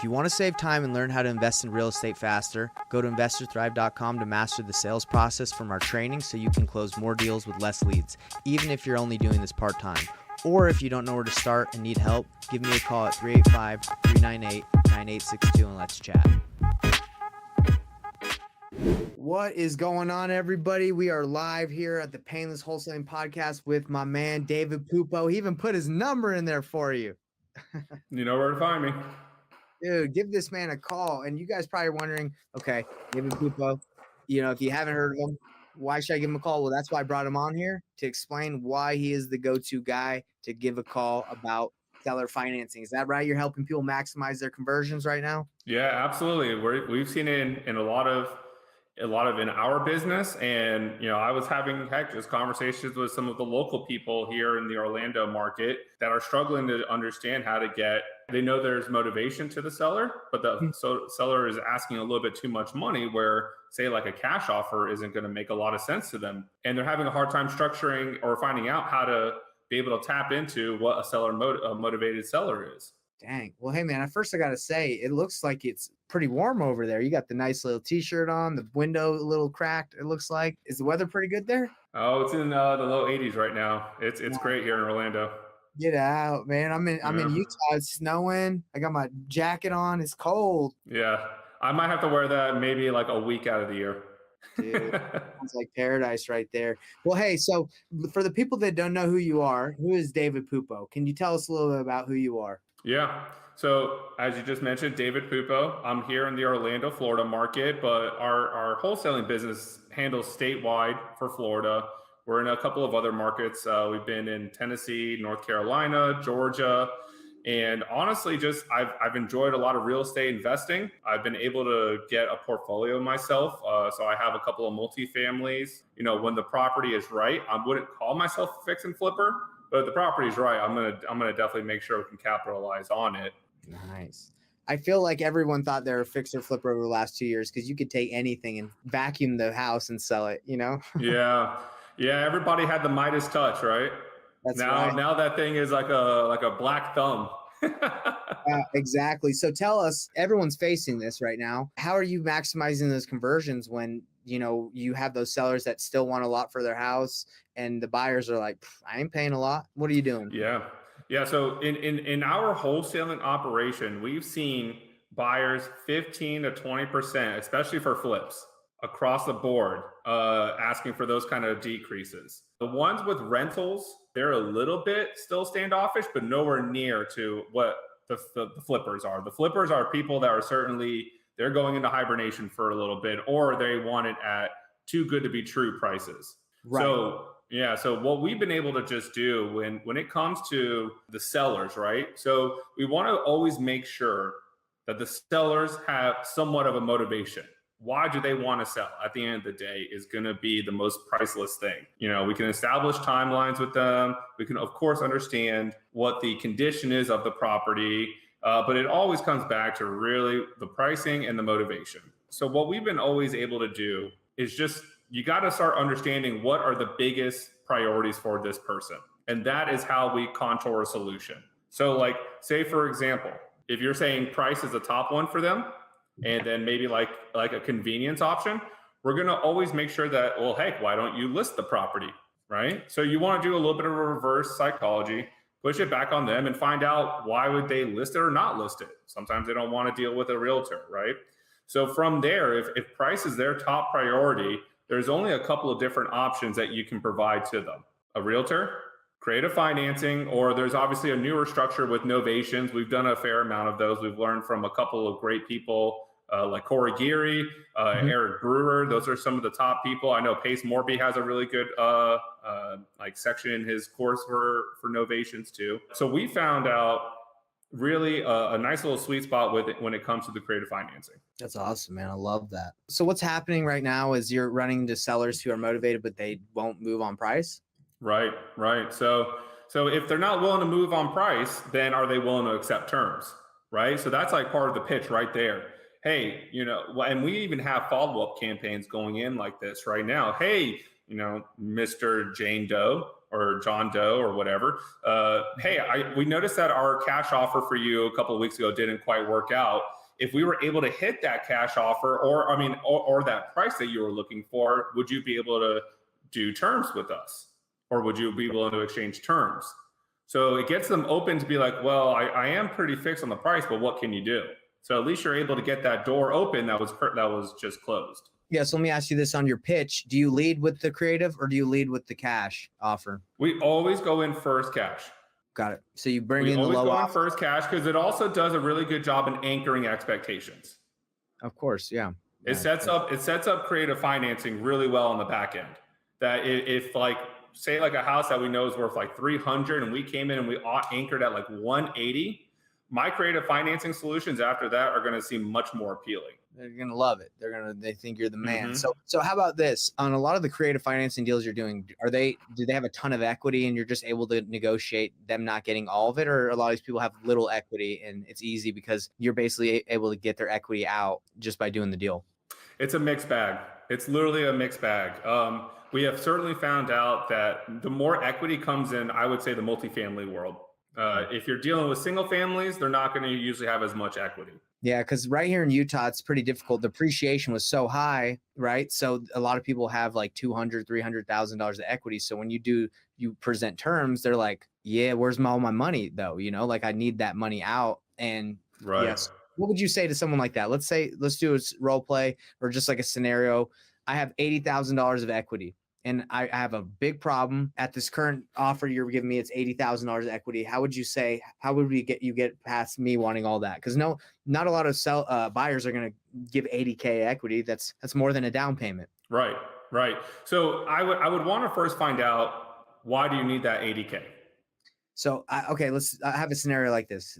you want to save time and learn how to invest in real estate faster, go to investorthrive.com to master the sales process from our training so you can close more deals with less leads, even if you're only doing this part-time. Or if you don't know where to start and need help, give me a call at 385-398-9862 and let's chat. What is going on, everybody? We are live here at the Payneless Wholesaling podcast with my man, David Pupo. He even put his number in there for you. You know where to find me. Dude, give this man a call. And you guys probably wondering, okay, David Pupo, if you haven't heard of him, why should I give him a call? Well, that's why I brought him on here to explain why he is the go-to guy to give a call about seller financing. Is that right? You're helping people maximize their conversions right now? Yeah, absolutely. We've seen it in a lot of in our business. And, I was having just conversations with some of the local people here in the Orlando market that are struggling to understand how to they know there's motivation to the seller, but the seller is asking a little bit too much money where, say, like a cash offer isn't going to make a lot of sense to them. And they're having a hard time structuring or finding out how to be able to tap into what a motivated seller is. Dang. Well, hey, man, at first I got to say, it looks like it's pretty warm over there. You got the nice little t-shirt on, the window a little cracked, it looks like. Is the weather pretty good there? Oh, it's in the low 80s right now. It's great here in Orlando. Get out, man. I'm in Utah. It's snowing. I got my jacket on. It's cold. Yeah. I might have to wear that maybe like a week out of the year. Dude, sounds like paradise right there. Well, hey, so for the people that don't know who you are, who is David Pupo? Can you tell us a little bit about who you are? Yeah. So as you just mentioned, David Pupo, I'm here in the Orlando, Florida market, but our wholesaling business handles statewide for Florida. We're in a couple of other markets. We've been in Tennessee, North Carolina, Georgia, and honestly, I've enjoyed a lot of real estate investing. I've been able to get a portfolio myself. So I have a couple of multifamilies. When the property is right, I wouldn't call myself a fix and flipper, but if the property is right, I'm gonna definitely make sure we can capitalize on it. Nice. I feel like everyone thought they were a fixer flipper over the last 2 years because you could take anything and vacuum the house and sell it, Yeah. Everybody had the Midas touch, right? That's right. Now that thing is like a black thumb. Exactly. So tell us, everyone's facing this right now. How are you maximizing those conversions when, you have those sellers that still want a lot for their house and the buyers are like, I ain't paying a lot. What are you doing? Yeah. So in our wholesaling operation, we've seen buyers 15 to 20%, especially for flips across the board, asking for those kind of decreases. The ones with rentals, they're a little bit still standoffish, but nowhere near to what the flippers are. The flippers are people that are they're going into hibernation for a little bit, or they want it at too good to be true prices. Right. So what we've been able to just do when it comes to the sellers, right? So we want to always make sure that the sellers have somewhat of a motivation. Why do they want to sell? At the end of the day is going to be the most priceless thing. We can establish timelines with them. We can, of course, understand what the condition is of the property, but it always comes back to really the pricing and the motivation. So what we've been always able to do is you got to start understanding what are the biggest priorities for this person. And that is how we contour a solution. So like, say, for example, if you're saying price is the top one for them, and then maybe like a convenience option, we're going to always make sure that, well, hey, why don't you list the property, right? So you want to do a little bit of a reverse psychology, push it back on them and find out why would they list it or not list it. Sometimes they don't want to deal with a realtor, right? So from there, if price is their top priority, there's only a couple of different options that you can provide to them. A realtor, creative financing, or there's obviously a newer structure with novations. We've done a fair amount of those. We've learned from a couple of great people like Corey Geary, Eric Brewer. Those are some of the top people. I know Pace Morby has a really good section in his course for novations too. So we found out really a nice little sweet spot with it when it comes to the creative financing. That's awesome, man. I love that. So what's happening right now is you're running into sellers who are motivated, but they won't move on price? Right. So if they're not willing to move on price, then are they willing to accept terms? Right. So that's like part of the pitch right there. Hey, and we even have follow-up campaigns going in like this right now. Hey, Mr. Jane Doe or John Doe or whatever. Hey, we noticed that our cash offer for you a couple of weeks ago didn't quite work out. If we were able to hit that cash offer, or that price that you were looking for, would you be able to do terms with us, or would you be willing to exchange terms? So it gets them open to be like, well, I am pretty fixed on the price, but what can you do? So at least you're able to get that door open that was just closed. Yeah, so let me ask you this on your pitch. Do you lead with the creative or do you lead with the cash offer? We always go in first cash. Got it. So you bring We in the always low go in offer. first cash because it also does a really good job in anchoring expectations. Of course, yeah. It sets up creative financing really well on the back end. That if like, say like a house that we know is worth like 300 and we came in and we anchored at like 180, my creative financing solutions after that are going to seem much more appealing. They're going to love it. They think you're the man. Mm-hmm. So how about this? On a lot of the creative financing deals you're doing, do they have a ton of equity and you're just able to negotiate them not getting all of it? Or a lot of these people have little equity and it's easy because you're basically able to get their equity out just by doing the deal? It's a mixed bag. It's literally a mixed bag. We have certainly found out that the more equity comes in, I would say the multifamily world. If you're dealing with single families, they're not going to usually have as much equity. Yeah, because right here in Utah, it's pretty difficult. The appreciation was so high, right? So a lot of people have like $200,000, $300,000 of equity. So when you present terms, they're like, yeah, where's all my money though? Like I need that money out. And right. Yes. What would you say to someone like that? Let's do a role play or just like a scenario. I have $80,000 of equity. And I have a big problem at this current offer you're giving me. It's $80,000 equity. How would we get past me wanting all that? Because not a lot of buyers are going to give 80K equity. That's more than a down payment. Right. So I would want to first find out, why do you need that 80K? So I have a scenario like this.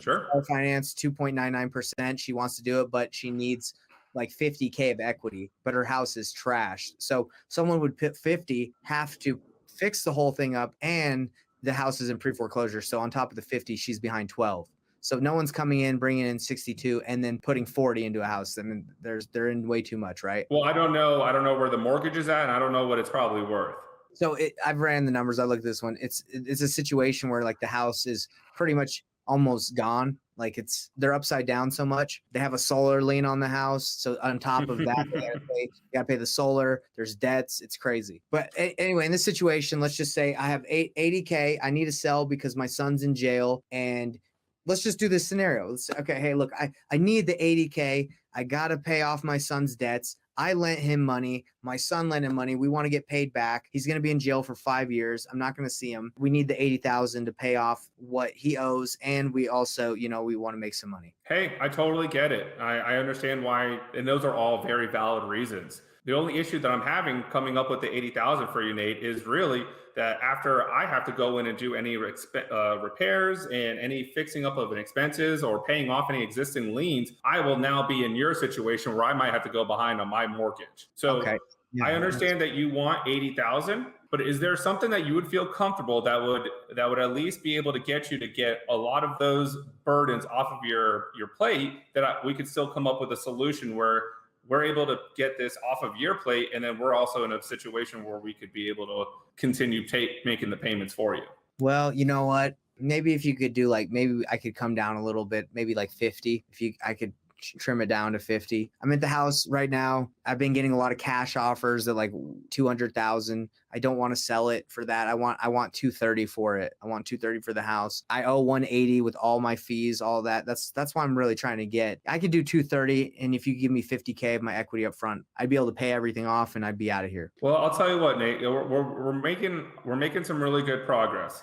Sure. Finance 2.99%. She wants to do it, but she needs like 50K of equity, but her house is trashed. So someone would put 50, have to fix the whole thing up, and the house is in pre-foreclosure. So on top of the 50, she's behind 12. So no one's coming in, bringing in 62, and then putting 40 into a house. I mean, they're in way too much, right? Well, I don't know where the mortgage is at, and I don't know what it's probably worth. So I've ran the numbers. I looked at this one. It's a situation where like the house is pretty much almost gone. Like they're upside down so much. They have a solar lien on the house. So on top of that, you gotta pay the solar. There's debts. It's crazy. But anyway, in this situation, let's just say I have 80K. I need to sell because my son's in jail. And let's just do this scenario. Let's say, okay, hey, look, I need the 80K. I gotta pay off my son's debts. I lent him money. My son lent him money. We want to get paid back. He's going to be in jail for 5 years. I'm not going to see him. We need the 80,000 to pay off what he owes. And we also, we want to make some money. Hey, I totally get it. I understand why. And those are all very valid reasons. The only issue that I'm having coming up with the 80,000 for you, Nate, is really that after I have to go in and do any repairs and any fixing up of an expenses or paying off any existing liens, I will now be in your situation where I might have to go behind on my mortgage. So okay. Yeah, I understand that you want 80,000, but is there something that you would feel comfortable that would at least be able to get you to get a lot of those burdens off of your plate, that we could still come up with a solution where we're able to get this off of your plate, and then we're also in a situation where we could be able to continue making the payments for you? Well, you know what? Maybe if you could do maybe I could come down a little bit, maybe like 50. I could trim it down to 50. I'm at the house right now. I've been getting a lot of cash offers at like 200,000. I don't want to sell it for that. I want 230 for it. I want 230 for the house. I owe 180 with all my fees, all that. That's what I'm really trying to get. I could do 230, and if you give me 50K of my equity up front, I'd be able to pay everything off and I'd be out of here. Well, I'll tell you what, Nate, we're making some really good progress.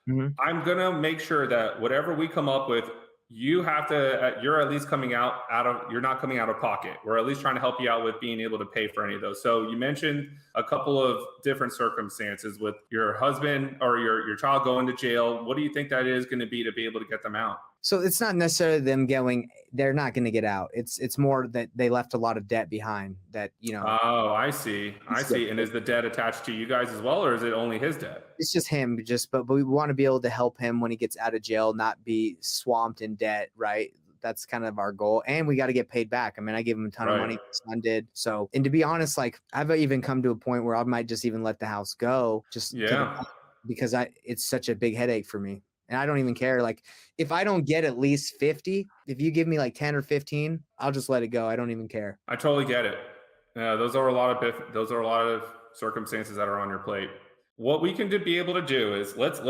Mm-hmm. I'm gonna make sure that whatever we come up with, you're at least you're not coming out of pocket. We're at least trying to help you out with being able to pay for any of those. So you mentioned a couple of different circumstances with your husband or your child going to jail. What do you think that is going to be able to get them out? So it's not necessarily them they're not going to get out. It's more that they left a lot of debt behind that, Oh, I see. And is the debt attached to you guys as well, or is it only his debt? It's just him, but we want to be able to help him when he gets out of jail, not be swamped in debt, right? That's kind of our goal. And we got to get paid back. I mean, I gave him a ton of money. My son did. So, and to be honest, I've even come to a point where I might just even let the house go. because it's such a big headache for me. And I don't even care. Like if I don't get at least 50, if you give me like 10 or 15, I'll just let it go. I don't even care. I totally get it. Those are a lot of circumstances that are on your plate. What we can be able to do is let's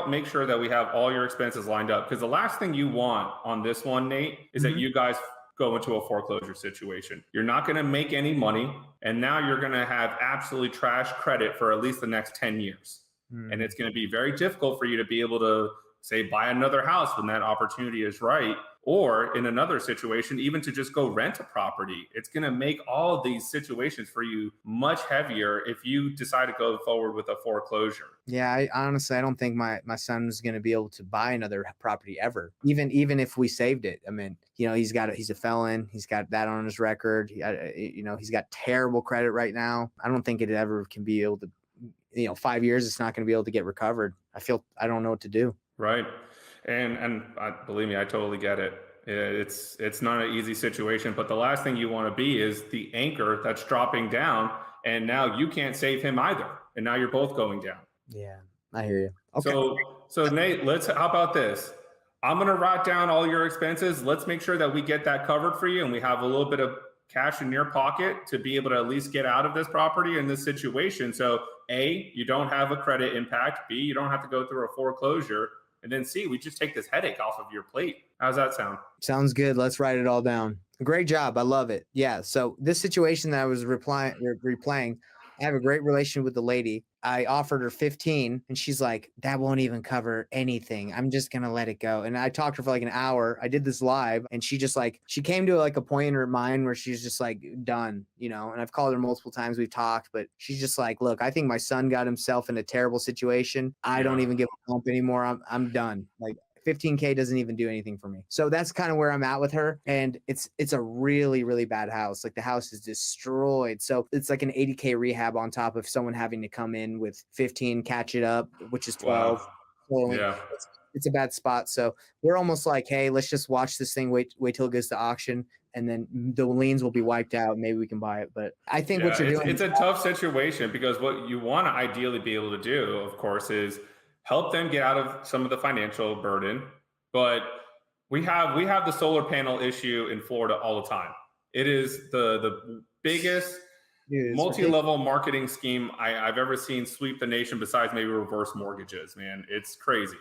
make sure that we have all your expenses lined up, because the last thing you want on this one, Nate, is that you guys go into a foreclosure situation. You're not going to make any money, and now you're going to have absolutely trash credit for at least the next 10 years. And it's going to be very difficult for you to be able to say buy another house when that opportunity is right, or in another situation, even to just go rent a property. It's going to make all of these situations for you much heavier if you decide to go forward with a foreclosure. Yeah, I honestly, I don't think my son's going to be able to buy another property ever, even if we saved it. I mean, he's a felon. He's got that on his record. He's got terrible credit right now. I don't think it ever can be able to, 5 years, it's not going to be able to get recovered. I don't know what to do. Right. And believe me, I totally get it. It's not an easy situation, but the last thing you want to be is the anchor that's dropping down, and now you can't save him either. And now you're both going down. Yeah, I hear you. Okay. So Nate, how about this? I'm going to write down all your expenses. Let's make sure that we get that covered for you, and we have a little bit of cash in your pocket to be able to at least get out of this property in this situation. So A, you don't have a credit impact. B, you don't have to go through a foreclosure. And then C, we just take this headache off of your plate. How's that sound? Sounds good. Let's write it all down. Great job. I love it. Yeah. So this situation that I was replaying, I have a great relation with the lady. I offered her 15 and she's like, that won't even cover anything. I'm just going to let it go. And I talked to her for like an hour. I did this live, and she came to like a point in her mind where she's just like done, and I've called her multiple times. We've talked, but she's just like, look, I think my son got himself in a terrible situation. I don't even give a bump anymore. I'm done. Like 15K doesn't even do anything for me. So that's kind of where I'm at with her. And it's a really, really bad house. Like the house is destroyed. So it's like an 80K rehab on top of someone having to come in with 15, catch it up, which is 12. Wow. Yeah. It's a bad spot. So we're almost like, hey, let's just watch this thing, wait till it goes to auction, and then the liens will be wiped out. Maybe we can buy it. But I think what you're doing, it's a tough situation, because what you want to ideally be able to do, of course, is help them get out of some of the financial burden. But we have the solar panel issue in Florida all the time. It is the biggest multi-level marketing scheme I've ever seen sweep the nation, besides maybe reverse mortgages, man. It's crazy.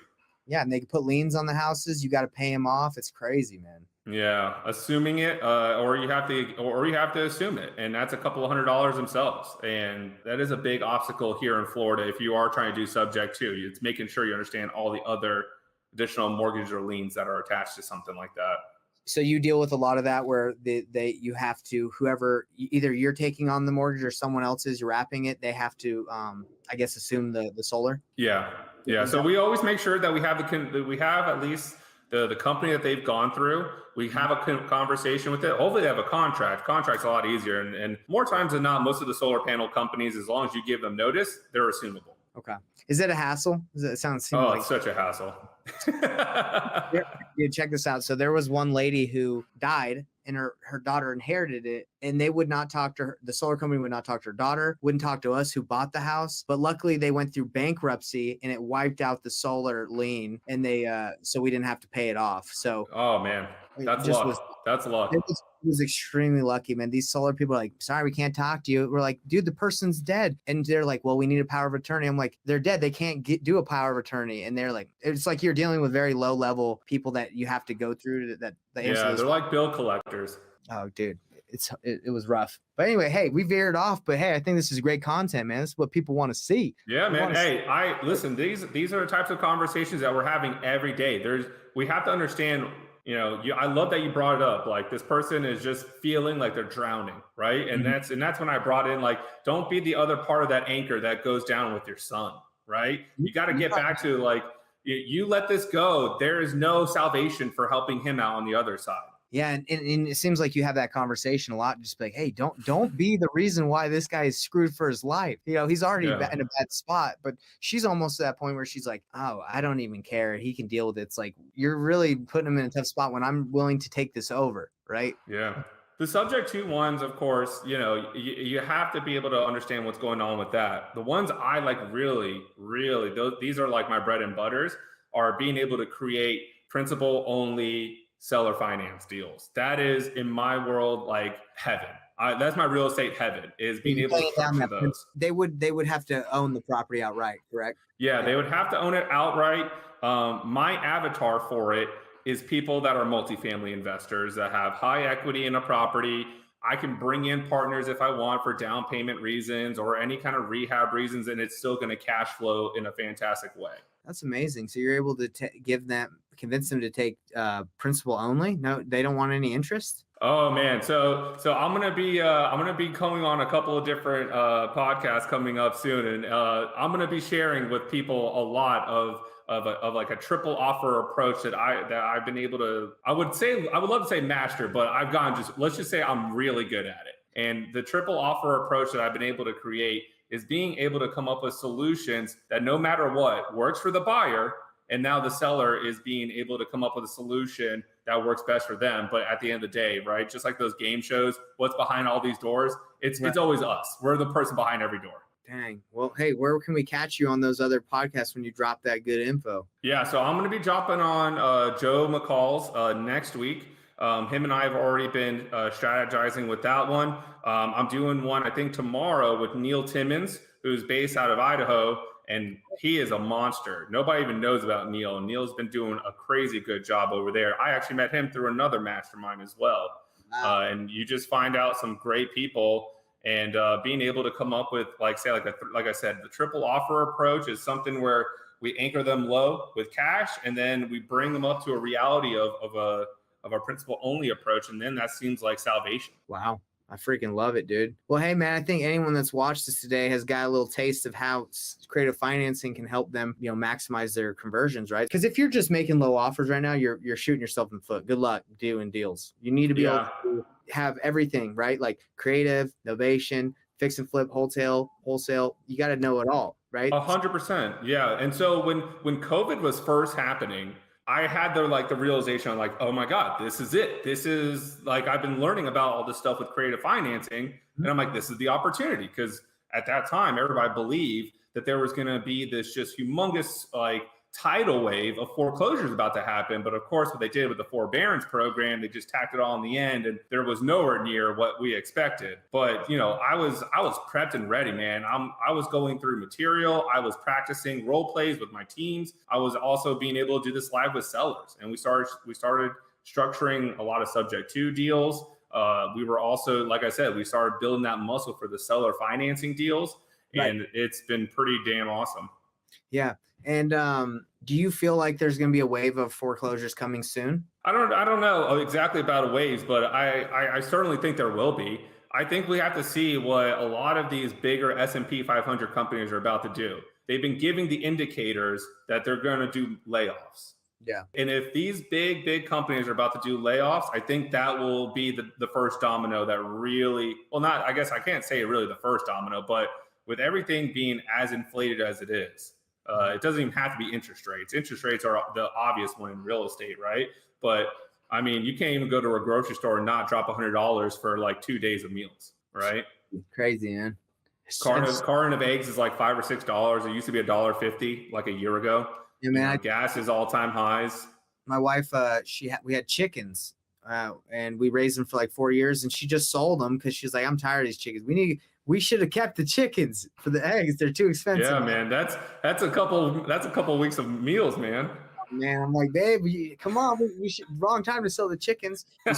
Yeah, and they can put liens on the houses. You got to pay them off. It's crazy, man. Yeah, assuming it, or you have to assume it, and that's a couple of $100 themselves, and that is a big obstacle here in Florida. If you are trying to do subject to, it's making sure you understand all the other additional mortgage or liens that are attached to something like that. So you deal with a lot of that where you have to, whoever, either you're taking on the mortgage or someone else is, you're wrapping it, they have to, I guess, assume the solar. Yeah. So we always make sure that we have at least the company that they've gone through. We have a conversation with it. Hopefully they have a contract. Contract's a lot easier. And more times than not, most of the solar panel companies, as long as you give them notice, they're assumable. Okay. Is it a hassle? It's such a hassle. Yeah, check this out. So there was one lady who died, and her daughter inherited it, and they would not talk to her. The solar company would not talk to her daughter, wouldn't talk to us who bought the house. But luckily they went through bankruptcy, and it wiped out the solar lien, and so we didn't have to pay it off. So, oh man, that's luck. That's luck. It was extremely lucky, man. These solar people are like, sorry, we can't talk to you. We're like, dude, the person's dead. And they're like, well, we need a power of attorney. I'm like, they're dead. They can't do a power of attorney. And they're like, it's like you're dealing with very low level people that you have to go through that. Yeah, they're like bill collectors. Oh, dude, it was rough. But anyway, hey, we veered off. But hey, I think this is great content, man. This is what people want to see. Yeah, man. Hey, listen. These are the types of conversations that we're having every day. We have to understand. I love that you brought it up. Like, this person is just feeling like they're drowning, right? And that's when I brought in, like, don't be the other part of that anchor that goes down with your son, right? You got to get back to, like, you let this go. There is no salvation for helping him out on the other side. Yeah, and it seems like you have that conversation a lot. Just like, hey, don't be the reason why this guy is screwed for his life. He's already in a bad spot. But she's almost to that point where she's like, oh, I don't even care. He can deal with it. It's like, you're really putting him in a tough spot when I'm willing to take this over, right? Yeah. The subject to ones, of course, you have to be able to understand what's going on with that. The ones I like really, really, these are like my bread and butters, are being able to create principal only seller finance deals. That is, in my world, like heaven. That's my real estate heaven, is being able to structure those. They would have to own the property outright, correct? Yeah, they would have to own it outright. My avatar for it is people that are multifamily investors that have high equity in a property. I can bring in partners if I want for down payment reasons or any kind of rehab reasons, and it's still going to cash flow in a fantastic way. That's amazing. So you're able to convince them to take principal only? No, they don't want any interest? Oh man, so I'm gonna be coming on a couple of different podcasts coming up soon, and I'm gonna be sharing with people a lot of like a triple offer approach that I've been able to. I would love to say master, but let's just say I'm really good at it. And the triple offer approach that I've been able to create is being able to come up with solutions that no matter what works for the buyer. And now the seller is being able to come up with a solution that works best for them. But at the end of the day, right, just like those game shows, what's behind all these doors? It's always us. We're the person behind every door. Dang. Well, hey, where can we catch you on those other podcasts when you drop that good info? Yeah, so I'm going to be dropping on Joe McCall's next week. Him and I have already been strategizing with that one. I'm doing one, I think, tomorrow with Neil Timmons, who's based out of Idaho. And he is a monster. Nobody even knows about Neil. Neil's been doing a crazy good job over there. I actually met him through another mastermind as well. Wow. And you just find out some great people, and being able to come up with, like I said, the triple offer approach is something where we anchor them low with cash, and then we bring them up to a reality of a principal only approach. And then that seems like salvation. Wow. I freaking love it, dude. Well, hey, man, I think anyone that's watched this today has got a little taste of how creative financing can help them, maximize their conversions, right? Because if you're just making low offers right now, you're shooting yourself in the foot. Good luck doing deals. You need to be able to have everything, right? Like creative, innovation, fix and flip, wholesale. You got to know it all, right? 100%. Yeah. And so when COVID was first happening, I had the realization, I'm like, oh my God, this is it. This is like, I've been learning about all this stuff with creative financing. And I'm like, this is the opportunity. Because at that time, everybody believed that there was going to be this just humongous tidal wave of foreclosures about to happen. But of course, what they did with the forbearance program, they just tacked it all in the end, and there was nowhere near what we expected. But I was prepped and ready, man. I was going through material. I was practicing role plays with my teams. I was also being able to do this live with sellers, and we started structuring a lot of subject to deals. We were also, like I said, we started building that muscle for the seller financing deals, and it's been pretty damn awesome. Yeah. And do you feel like there's going to be a wave of foreclosures coming soon? I don't know exactly about a wave, but I certainly think there will be. I think we have to see what a lot of these bigger S&P 500 companies are about to do. They've been giving the indicators that they're going to do layoffs. Yeah. And if these big companies are about to do layoffs, I think that will be the first domino that really, I guess I can't say really the first domino, but with everything being as inflated as it is, it doesn't even have to be interest rates. Interest rates are the obvious one in real estate, right? But I mean, you can't even go to a grocery store and not drop $100 for like 2 days of meals, right? Crazy, man. Carton of eggs is like $5 or $6. It used to be $1.50 like a year ago. Yeah, man. Gas is all-time highs. My wife, we had chickens, and we raised them for like 4 years, and she just sold them because she's like, I'm tired of these chickens. We should have kept the chickens for the eggs. They're too expensive. Yeah, man. That's a couple weeks of meals, man. Man, I'm like, babe, come on. We should, wrong time to sell the chickens. We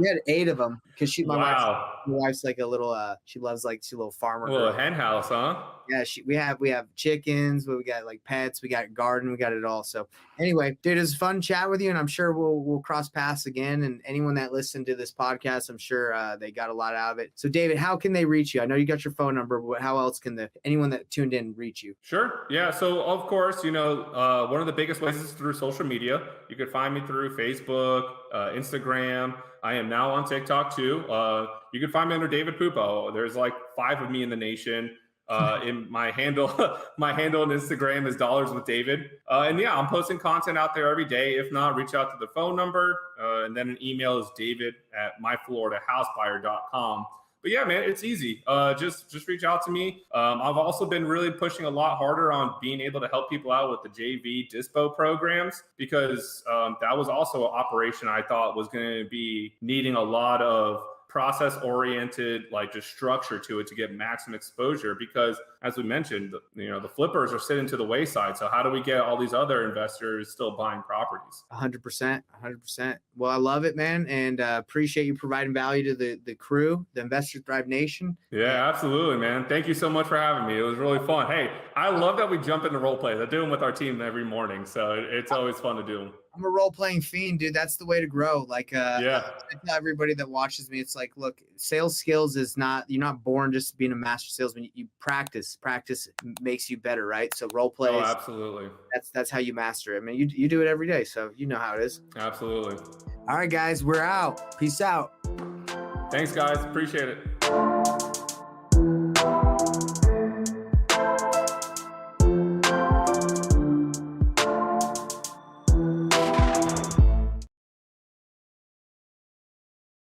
had 8 of them because my wife's like a little, she loves like a little farmer. A little hen house, huh? Yeah, we have chickens, but we got like pets, we got garden, we got it all. So anyway, dude, it was fun chat with you, and I'm sure we'll cross paths again. And anyone that listened to this podcast, I'm sure they got a lot out of it. So David, how can they reach you? I know you got your phone number, but how else can anyone that tuned in reach you? Sure. Yeah. So of course, one of the biggest ways is through social media. You could find me through Facebook, Instagram. I am now on TikTok too. You can find me under David Pupo. There's like 5 of me in the nation. In my handle, my handle on Instagram is Dollars with David. And yeah, I'm posting content out there every day. If not, reach out to the phone number. And then an email is david@myfloridaHousebuyer.com. But yeah, man, it's easy. Just reach out to me. I've also been really pushing a lot harder on being able to help people out with the JV Dispo programs, because that was also an operation I thought was going to be needing a lot of process oriented, like just structure to it to get maximum exposure, because as we mentioned, the flippers are sitting to the wayside. So how do we get all these other investors still buying properties? 100%. Well, I love it, man. And appreciate you providing value to the crew, the Investors Thrive Nation. Yeah, absolutely, man. Thank you so much for having me. It was really fun. Hey, I love that we jump into role plays. I do them with our team every morning. So it's always fun to do them. I'm a role-playing fiend, dude. That's the way to grow. Like, yeah. I tell everybody that watches me, it's like, look, sales skills is not, you're not born just being a master salesman. You practice makes you better, right? So role plays. Oh, absolutely. That's how you master it. I mean, you do it every day, so you know how it is. Absolutely. All right, guys, we're out. Peace out. Thanks, guys. Appreciate it.